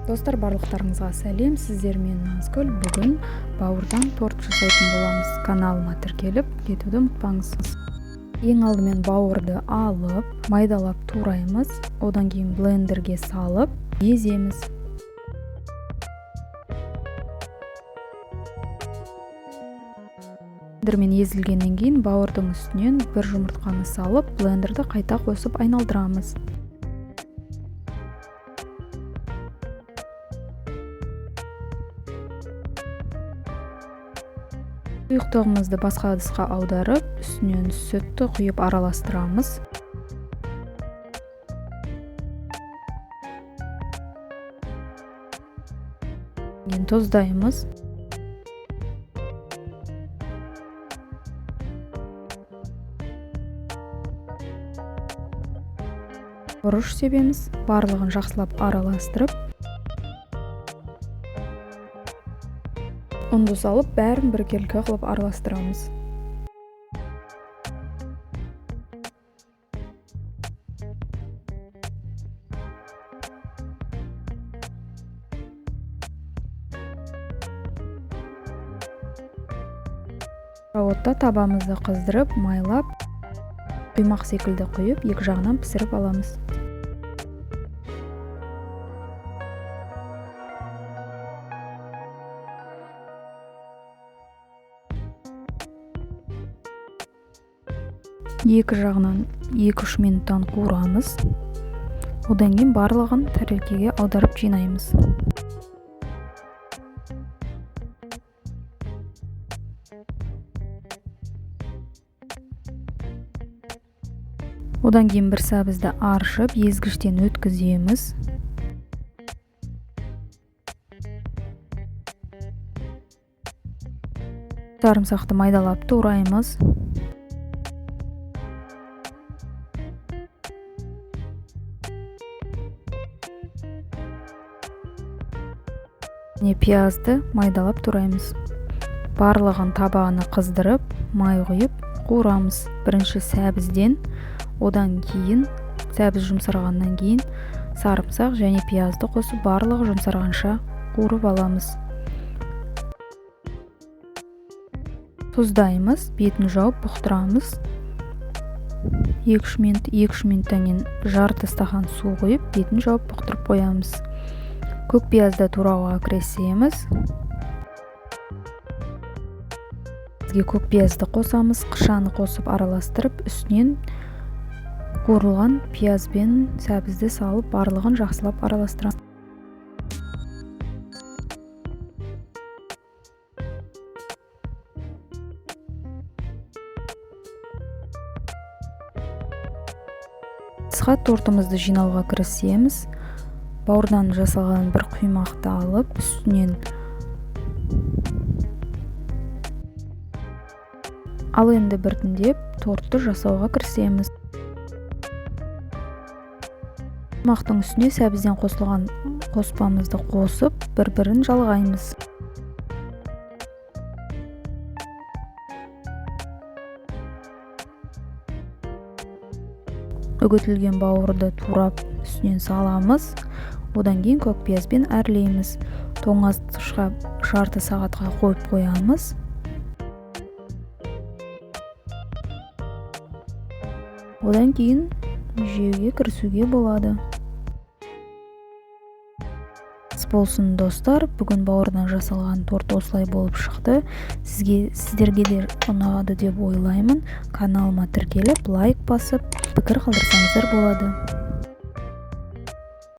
Достар, барлықтарыңызға сәлем. Сіздер мен Назгүл. Бүгін бауырдан торт жасайтын боламыз. Каналыма тіркеліп кетуді ұмытпаңыз. Ең алдымен бауырды алып, майдалап тураймыз. Одан кейін блендерге салып, еземіз. Блендермен езілгеннен кейін бауырдың үстінен бір жұмыртқаны салып, блендерді қайта қосып айналдырамыз. Сұйықтығымызды басқа ыдысқа аударып, үстінен сүтті құйып араластырамыз. Кейін тұздаймыз. Бұрыш себеміз. Барлығын жақсылап араластырып, ұнды салып, бәрін біркелкі қылып араластырамыз. Отта табамызды қыздырып, майлап, құймақ секілді құйып, екі жағынан пісіріп аламыз. Екі жағынан 2-3 минуттан қуырамыз. Одан кейін барлығын тәрелкеге аударып жинаймыз. Одан кейін бір сәбізді аршып, езгіштен өткіземіз. Сарымсақты майдалап тураймыз. Пиязды майдалап тураймыз. Барлығын табағына қыздырып, май құйып, қуырамыз. Бірінші сәбізден, одан кейін сәбіз жұмсарғаннан кейін сарымсақ және пиязды қосып, барлығы жұмсарғанша қуырып аламыз. Тұздаймыз, бетін жауып бұқтырамыз. 2-3 минуттан кейін жарты стақан су құйып, бетін жауып бұқтырып қоямыз. Көк пиязды турауға кіресеміз. Бізге көк пиязды қосамыз, қышаны қосып араластырып, үстінен қуырылған пиязбен сәбізді салып, барлығын жақсылап араластырамыз. Тортымызды жинауға кірісеміз. Бауырдан жасалған бір құймақты алып, үстінен ал енді біртіндеп тортты жасауға кірісеміз. Құймақтың үстіне сәбізден қосылған қоспамызды қосып, бір-бірін жалғаймыз. Үгітілген бауырды турап үстінен саламыз. Одан кейін көк пиязбен әрлейміз. Тоңазытқышқа жарты сағатқа қойып қоямыз. Одан кейін жеуге кірісуге болады. Болсын достар, бүгін бауырдан жасалған торт осылай болып шықты. Сіздерге де ұнады деп ойлаймын. Каналыма тіркеліп, лайк басып, пікір қалдырсаңыздар болады.